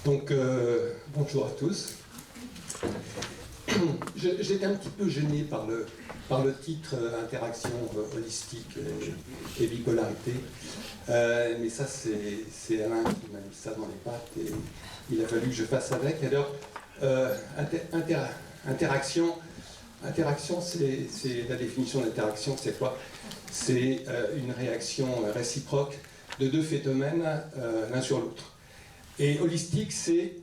Donc, bonjour à tous. J'étais un petit peu gêné par le titre Interaction holistique et bipolarité. Mais ça, c'est Alain qui m'a mis ça dans les pattes et il a fallu que je fasse avec. Alors, interaction, c'est la définition d'interaction, c'est quoi? C'est une réaction réciproque de deux phénomènes l'un sur l'autre. Et holistique, c'est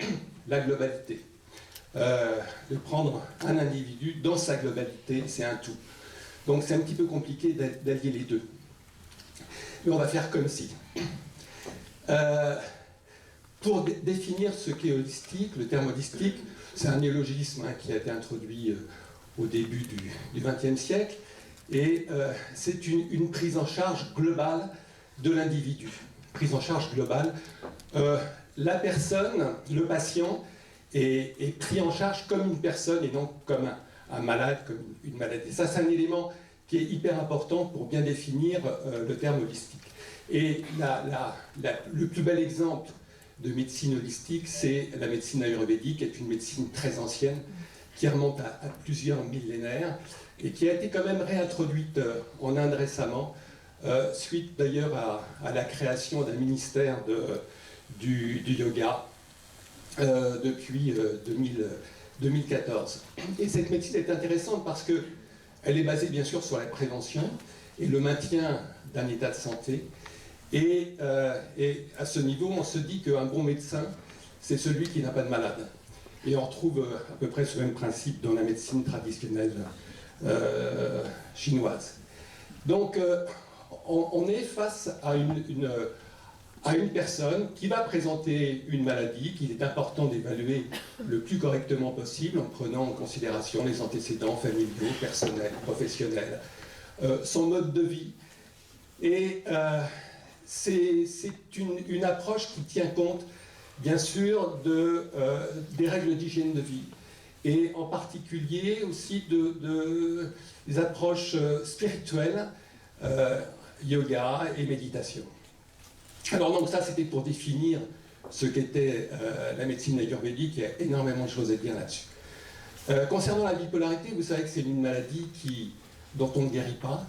la globalité. De prendre un individu dans sa globalité, c'est un tout. Donc c'est un petit peu compliqué d'allier les deux. Mais on va faire comme si. Pour définir ce qu'est holistique, le terme holistique, c'est un néologisme qui a été introduit au début du XXe siècle, et c'est une prise en charge globale de l'individu. Prise en charge globale. La personne, le patient, est pris en charge comme une personne et non comme un malade, comme une maladie. Ça, c'est un élément qui est hyper important pour bien définir le terme holistique. Et le plus bel exemple de médecine holistique, c'est la médecine ayurvédique, qui est une médecine très ancienne, qui remonte à plusieurs millénaires, et qui a été quand même réintroduite en Inde récemment, suite d'ailleurs à la création d'un ministère du yoga depuis 2014. Et cette médecine est intéressante parce qu'elle est basée bien sûr sur la prévention et le maintien d'un état de santé. Et à ce niveau, on se dit qu'un bon médecin, c'est celui qui n'a pas de malade. Et on retrouve à peu près ce même principe dans la médecine traditionnelle chinoise. Donc, on est face à une personne qui va présenter une maladie qu'il est important d'évaluer le plus correctement possible en prenant en considération les antécédents familiaux, personnels, professionnels, son mode de vie. Et c'est une approche qui tient compte, bien sûr, des règles d'hygiène de vie et en particulier aussi des approches spirituelles, yoga et méditation. Alors donc ça c'était pour définir ce qu'était la médecine ayurvédique, il y a énormément de choses à dire là-dessus. Concernant la bipolarité, vous savez que c'est une maladie dont on ne guérit pas.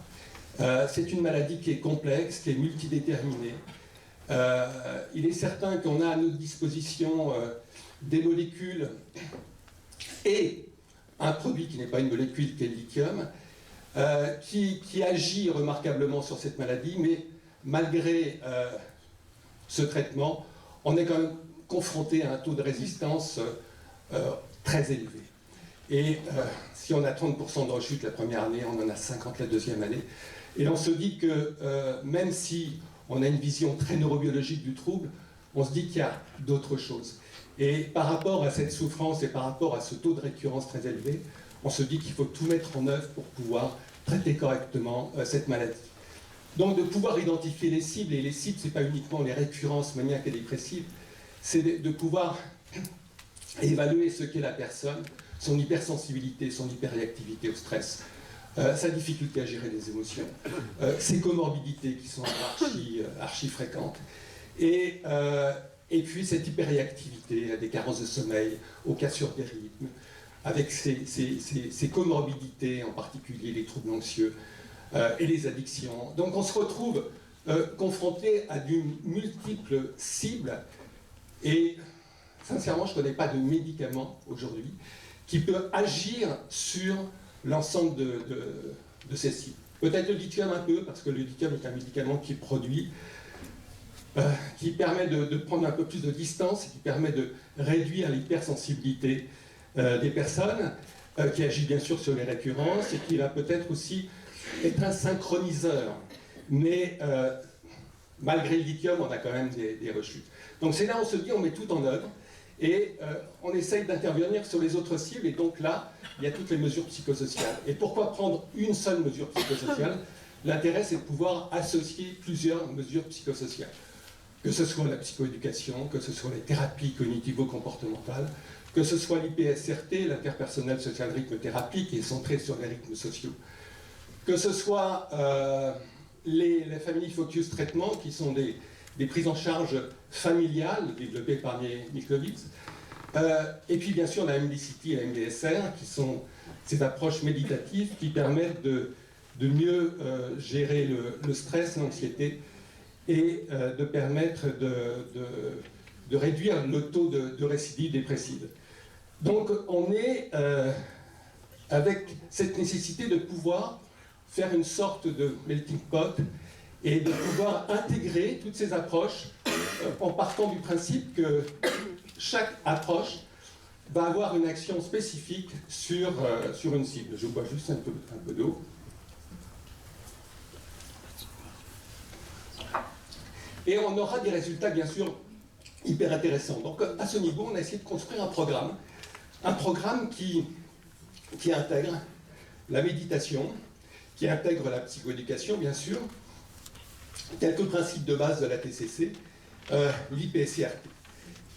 C'est une maladie qui est complexe, qui est multidéterminée. Il est certain qu'on a à notre disposition des molécules et un produit qui n'est pas une molécule, qui est le lithium, qui agit remarquablement sur cette maladie, mais malgré ce traitement, on est quand même confronté à un taux de résistance très élevé. Et si on a 30% de rechute la première année, on en a 50% la deuxième année. Et on se dit que même si on a une vision très neurobiologique du trouble, on se dit qu'il y a d'autres choses. Et par rapport à cette souffrance et par rapport à ce taux de récurrence très élevé, on se dit qu'il faut tout mettre en œuvre pour pouvoir traiter correctement cette maladie. Donc de pouvoir identifier les cibles, et les cibles, ce n'est pas uniquement les récurrences maniaques et dépressives, c'est de pouvoir évaluer ce qu'est la personne, son hypersensibilité, son hyperréactivité au stress, sa difficulté à gérer les émotions, ses comorbidités qui sont archi fréquentes, et puis cette hyperréactivité à des carences de sommeil, aux cassures des rythmes, avec ces comorbidités, en particulier les troubles anxieux, et les addictions. Donc on se retrouve confronté à de multiples cibles et sincèrement je ne connais pas de médicament aujourd'hui qui peut agir sur l'ensemble de ces cibles. Peut-être le lithium un peu, parce que le lithium est un médicament qui produit, qui permet de prendre un peu plus de distance, et qui permet de réduire l'hypersensibilité des personnes, qui agit bien sûr sur les récurrences et qui va peut-être aussi est un synchroniseur, mais malgré le lithium, on a quand même des rechutes. Donc c'est là où on se dit, on met tout en œuvre, et on essaye d'intervenir sur les autres cibles, et donc là, il y a toutes les mesures psychosociales. Et pourquoi prendre une seule mesure psychosociale? L'intérêt, c'est de pouvoir associer plusieurs mesures psychosociales. Que ce soit la psychoéducation, que ce soit les thérapies cognitivo-comportementales, que ce soit l'IPSRT, l'interpersonnel social rythme thérapie, qui est centré sur les rythmes sociaux, que ce soit les family focus traitements, qui sont des prises en charge familiales développées par Miklowicz. Et puis bien sûr la MDCT et la MDSR, qui sont ces approches méditatives qui permettent de mieux gérer le stress, l'anxiété, et de permettre de réduire le taux de récidive dépressive. Donc on est avec cette nécessité de pouvoir faire une sorte de melting pot et de pouvoir intégrer toutes ces approches en partant du principe que chaque approche va avoir une action spécifique sur une cible. Je bois juste un peu d'eau. Et on aura des résultats, bien sûr, hyper intéressants. Donc, à ce niveau, on a essayé de construire un programme qui intègre la méditation, qui intègre la psychoéducation, bien sûr, quelques principes de base de la TCC, l'IPSRT.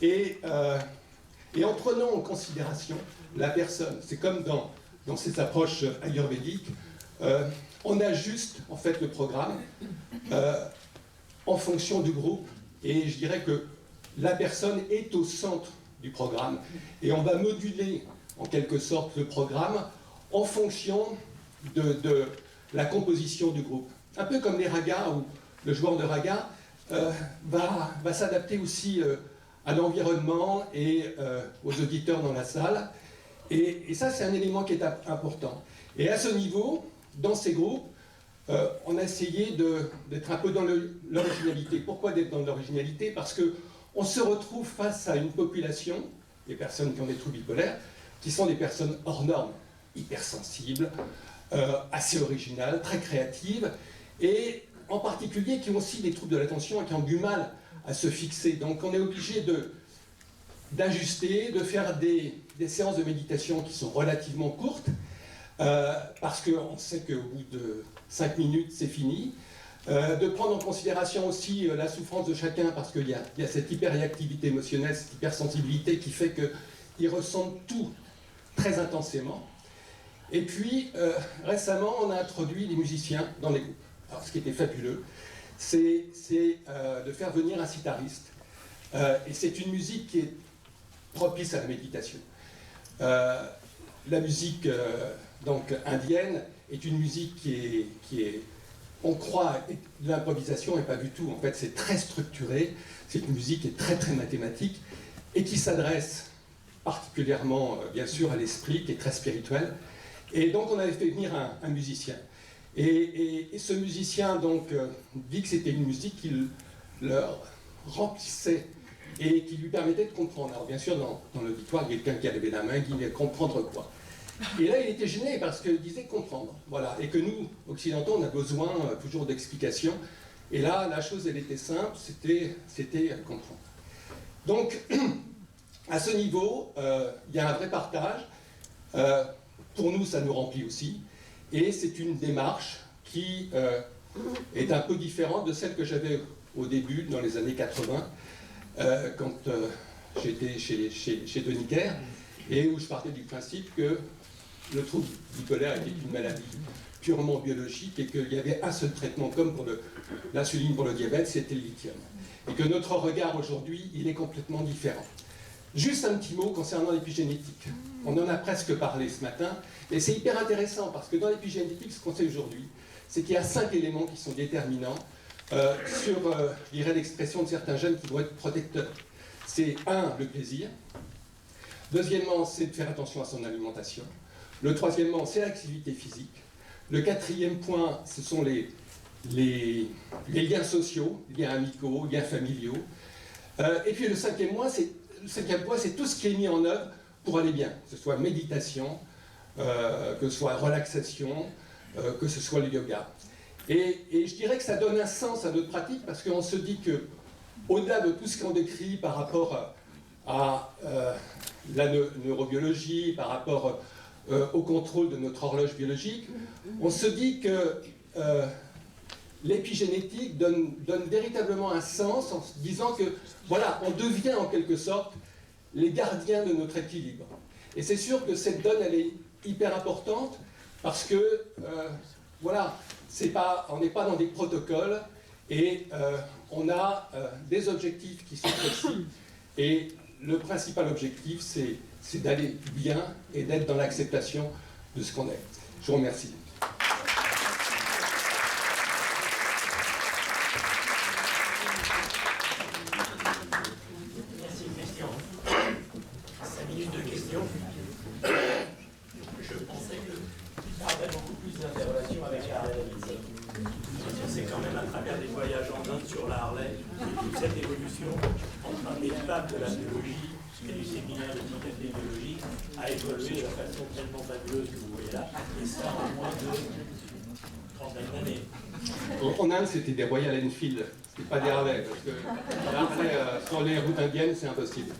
Et en prenant en considération la personne, c'est comme dans ces approches ayurvédiques, on ajuste en fait le programme en fonction du groupe, et je dirais que la personne est au centre du programme, et on va moduler en quelque sorte le programme en fonction de la composition du groupe. Un peu comme les ragas, où le joueur de raga va s'adapter aussi à l'environnement et aux auditeurs dans la salle. Et ça, c'est un élément qui est important. Et à ce niveau, dans ces groupes, on a essayé d'être un peu dans l'originalité. Pourquoi d'être dans l'originalité? Parce qu'on se retrouve face à une population, des personnes qui ont des troubles bipolaires, qui sont des personnes hors normes, hypersensibles, assez originales, très créatives, et en particulier qui ont aussi des troubles de l'attention et qui ont du mal à se fixer. Donc on est obligé d'ajuster, de faire des séances de méditation qui sont relativement courtes, parce qu'on sait qu'au bout de 5 minutes, c'est fini. De prendre en considération aussi la souffrance de chacun, parce qu'il y a cette hyperréactivité émotionnelle, cette hypersensibilité qui fait qu'ils ressentent tout très intensément. Et puis, récemment, on a introduit les musiciens dans les groupes. Alors, ce qui était fabuleux, c'est de faire venir un sitariste. Et c'est une musique qui est propice à la méditation. La musique donc indienne est une musique qui est on croit de l'improvisation et pas du tout. En fait, c'est très structuré. C'est une musique qui est très très mathématique et qui s'adresse particulièrement, bien sûr, à l'esprit, qui est très spirituel. Et donc, on avait fait venir un musicien. Et ce musicien donc dit que c'était une musique qui leur remplissait et qui lui permettait de comprendre. Alors bien sûr, dans l'auditoire, il y a quelqu'un qui a levé la main, qui disait comprendre quoi. Et là, il était gêné parce qu'il disait comprendre. Voilà. Et que nous, occidentaux, on a besoin toujours d'explications. Et là, la chose, elle était simple, c'était comprendre. Donc, à ce niveau, il y a un vrai partage. Pour nous, ça nous remplit aussi. Et c'est une démarche qui est un peu différente de celle que j'avais au début, dans les années 80, quand j'étais chez Doniker, et où je partais du principe que le trouble bipolaire était une maladie purement biologique et qu'il y avait un seul traitement, comme pour l'insuline pour le diabète, c'était le lithium. Et que notre regard aujourd'hui, il est complètement différent. Juste un petit mot concernant l'épigénétique. On en a presque parlé ce matin, et c'est hyper intéressant parce que dans l'épigénétique, ce qu'on sait aujourd'hui, c'est qu'il y a 5 éléments qui sont déterminants sur, je dirais, l'expression de certains gènes qui vont être protecteurs. C'est 1, le plaisir. Deuxièmement, c'est de faire attention à son alimentation. Le troisièmement, c'est l'activité physique. Le quatrième point, ce sont les liens sociaux, liens amicaux, liens familiaux. Et puis le cinquième point, c'est tout ce qui est mis en œuvre pour aller bien, que ce soit méditation, que ce soit relaxation, que ce soit le yoga. Et je dirais que ça donne un sens à notre pratique parce qu'on se dit que, au-delà de tout ce qu'on décrit par rapport à la neurobiologie, par rapport au contrôle de notre horloge biologique, on se dit que l'épigénétique donne véritablement un sens en se disant que, voilà, on devient en quelque sorte les gardiens de notre équilibre. Et c'est sûr que cette donne, elle est hyper importante parce que, voilà, on n'est pas dans des protocoles et on a des objectifs qui sont précis, et le principal objectif, c'est d'aller bien et d'être dans l'acceptation de ce qu'on est. Je vous remercie. Merci, Christian. 5 minutes de questions. Je pensais que tu aurais beaucoup plus d'interrelations avec la Harley Davidson. C'est quand même à travers des voyages en Inde sur la Harley et toute cette évolution entre un étape de la biologie et du séminaire de technologie a évolué de la façon tellement fabuleuse que vous voyez là, et ça en moins de 30 d'années. En Inde, c'était des Royal Enfield, c'était pas des Harley, parce que après, sur les routes indiennes, c'est impossible.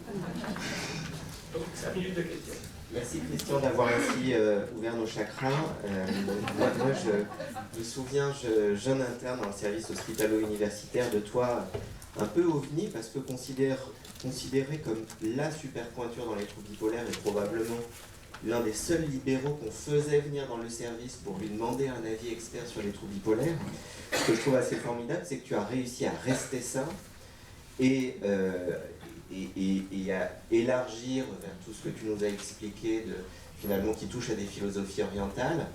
Donc, 5 minutes de questions. Merci Christian d'avoir ainsi ouvert nos chakras. Moi, je me souviens, jeune interne dans le service hospitalo-universitaire, de toi un peu ovni, parce que considéré comme la super pointure dans les troubles bipolaires et probablement l'un des seuls libéraux qu'on faisait venir dans le service pour lui demander un avis expert sur les troubles bipolaires. Ce que je trouve assez formidable, c'est que tu as réussi à rester ça et à élargir vers tout ce que tu nous as expliqué, finalement qui touche à des philosophies orientales,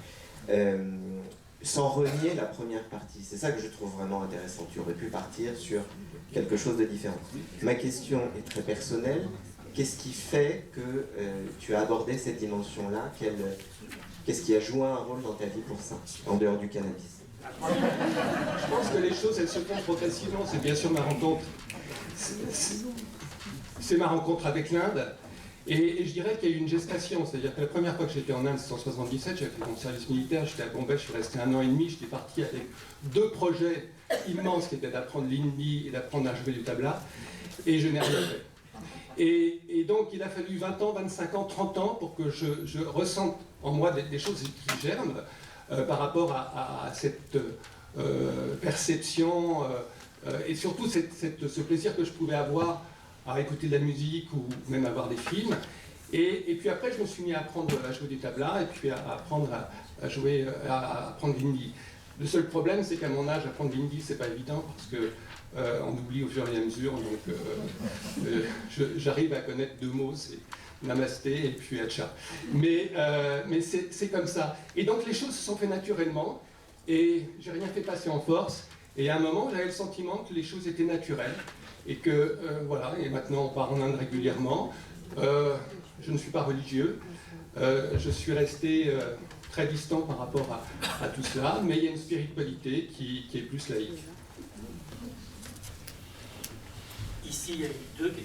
sans renier la première partie. C'est ça que je trouve vraiment intéressant. Tu aurais pu partir sur quelque chose de différent. Ma question est très personnelle. Qu'est-ce qui fait que tu as abordé cette dimension-là? Qu'est-ce qui a joué un rôle dans ta vie pour ça, en dehors du cannabis? Je pense que les choses, elles se font progressivement. C'est bien sûr ma rencontre. C'est ma rencontre avec l'Inde. Et je dirais qu'il y a eu une gestation. C'est-à-dire que la première fois que j'étais en Inde, c'était en 1977. J'avais fait mon service militaire. J'étais à Bombay. Je suis resté 1 an et demi. J'étais parti avec 2 projets immenses qui étaient d'apprendre l'hindi et d'apprendre à jouer du tabla. Et je n'ai rien fait. Et donc, il a fallu 20 ans, 25 ans, 30 ans pour que je ressente en moi des choses qui germent par rapport à cette perception et surtout ce plaisir que je pouvais avoir à écouter de la musique ou même à voir des films. Et puis après, je me suis mis à apprendre à jouer du tabla et puis à apprendre à apprendre l'hindi. Le seul problème, c'est qu'à mon âge, apprendre l'hindi, c'est pas évident parce que on oublie au fur et à mesure. Donc, j'arrive à connaître 2 mots, c'est namasté et puis acha. Mais c'est comme ça. Et donc les choses se sont faites naturellement et j'ai rien fait passer en force. Et à un moment, j'avais le sentiment que les choses étaient naturelles et que voilà. Et maintenant, on part en Inde régulièrement. Je ne suis pas religieux. Je suis resté très distant par rapport à tout cela, mais il y a une spiritualité qui est plus laïque. Ici, il y a eu 2 questions.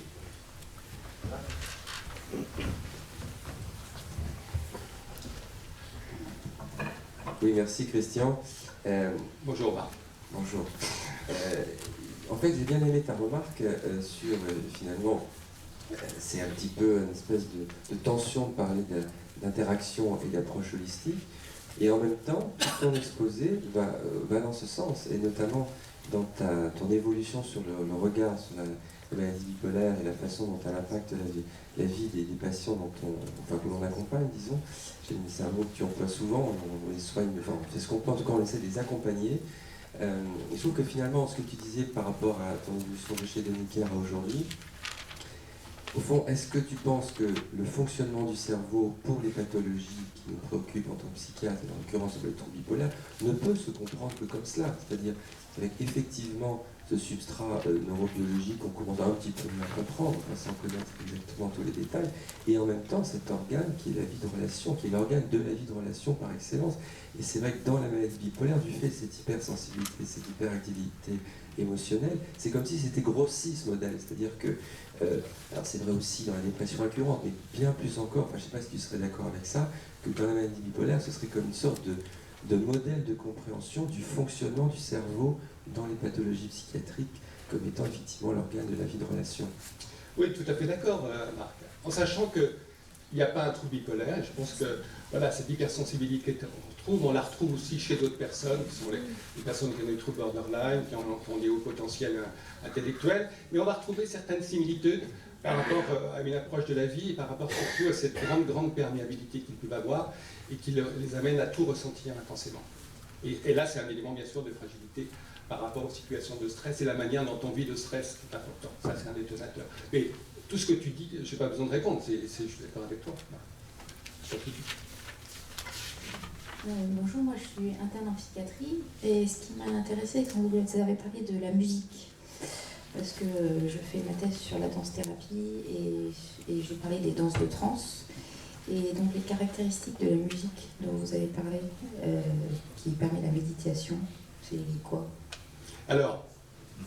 Oui, merci Christian. Bonjour Marc. Bonjour. En fait, j'ai bien aimé ta remarque sur, finalement, c'est un petit peu une espèce de tension de parler d'interaction et d'approche holistique. Et en même temps, tout ton exposé va dans ce sens, et notamment dans ton évolution sur le regard sur la maladie bipolaire et la façon dont elle impacte la vie des patients que l'on accompagne, disons. C'est un mot que tu emploies souvent, on les soigne, enfin, c'est ce qu'on peut, en tout cas on essaie de les accompagner. Je trouve que finalement, ce que tu disais par rapport à ton évolution de chez Deniker à aujourd'hui, au fond, est-ce que tu penses que le fonctionnement du cerveau pour les pathologies qui nous préoccupent en tant que psychiatre, et en l'occurrence le trouble bipolaire, ne peut se comprendre que comme cela, c'est-à-dire avec effectivement ce substrat neurobiologique qu'on commence à un petit peu mieux à comprendre, sans connaître exactement tous les détails, et en même temps cet organe qui est la vie de relation, qui est l'organe de la vie de relation par excellence. Et c'est vrai que dans la maladie bipolaire, du fait de cette hypersensibilité, cette hyperactivité émotionnelle, c'est comme si c'était grossi ce modèle, c'est-à-dire que, alors c'est vrai aussi dans la dépression récurrente, mais bien plus encore, enfin je ne sais pas si tu serais d'accord avec ça, que dans la maladie bipolaire, ce serait comme une sorte de modèle de compréhension du fonctionnement du cerveau dans les pathologies psychiatriques comme étant effectivement l'organe de la vie de relation. Oui, tout à fait d'accord, Marc. En sachant qu'il n'y a pas un trouble bipolaire, et je pense que voilà, cette hypersensibilité qu'on retrouve, on la retrouve aussi chez d'autres personnes, qui sont les personnes qui ont des troubles borderline, qui ont des hauts potentiels intellectuels, mais on va retrouver certaines similitudes par rapport à une approche de la vie et par rapport surtout à cette grande perméabilité qu'ils peuvent avoir et qui les amène à tout ressentir intensément. Et là, c'est un élément bien sûr de fragilité par rapport aux situations de stress et la manière dont on vit le stress est important. Ça, c'est un détonateur. Mais tout ce que tu dis, je n'ai pas besoin de répondre, je suis d'accord avec toi. Bonjour, moi je suis interne en psychiatrie et ce qui m'a intéressé quand vous avez parlé de la musique, parce que je fais ma thèse sur la danse-thérapie et j'ai parlé des danses de trance. Et donc les caractéristiques de la musique dont vous avez parlé, qui permet la méditation, c'est quoi? Alors,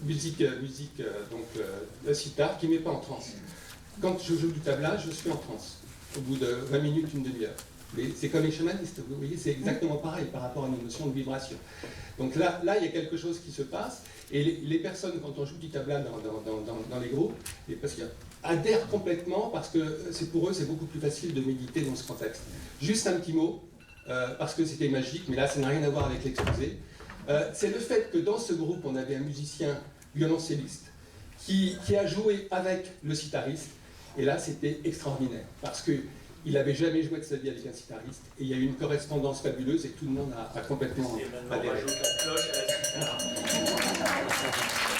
donc le sitar qui ne met pas en transe. Quand je joue du tabla, je suis en transe, au bout de 20 minutes, une demi-heure. Mais c'est comme les chamanistes, vous voyez, c'est exactement pareil par rapport à une notion de vibration. Donc là, il y a quelque chose qui se passe, et les personnes, quand on joue du tabla dans les groupes, et parce qu'ils adhèrent complètement, parce que pour eux, c'est beaucoup plus facile de méditer dans ce contexte. Juste un petit mot, parce que c'était magique, mais là, ça n'a rien à voir avec l'exposé. C'est le fait que dans ce groupe, on avait un musicien violoncelliste qui a joué avec le sitariste, et là, c'était extraordinaire, parce qu'il n'avait jamais joué de sa vie avec un sitariste, et il y a eu une correspondance fabuleuse, et tout le monde a complètement Et maintenant, on adhéré. rajoute la cloche à la guitare.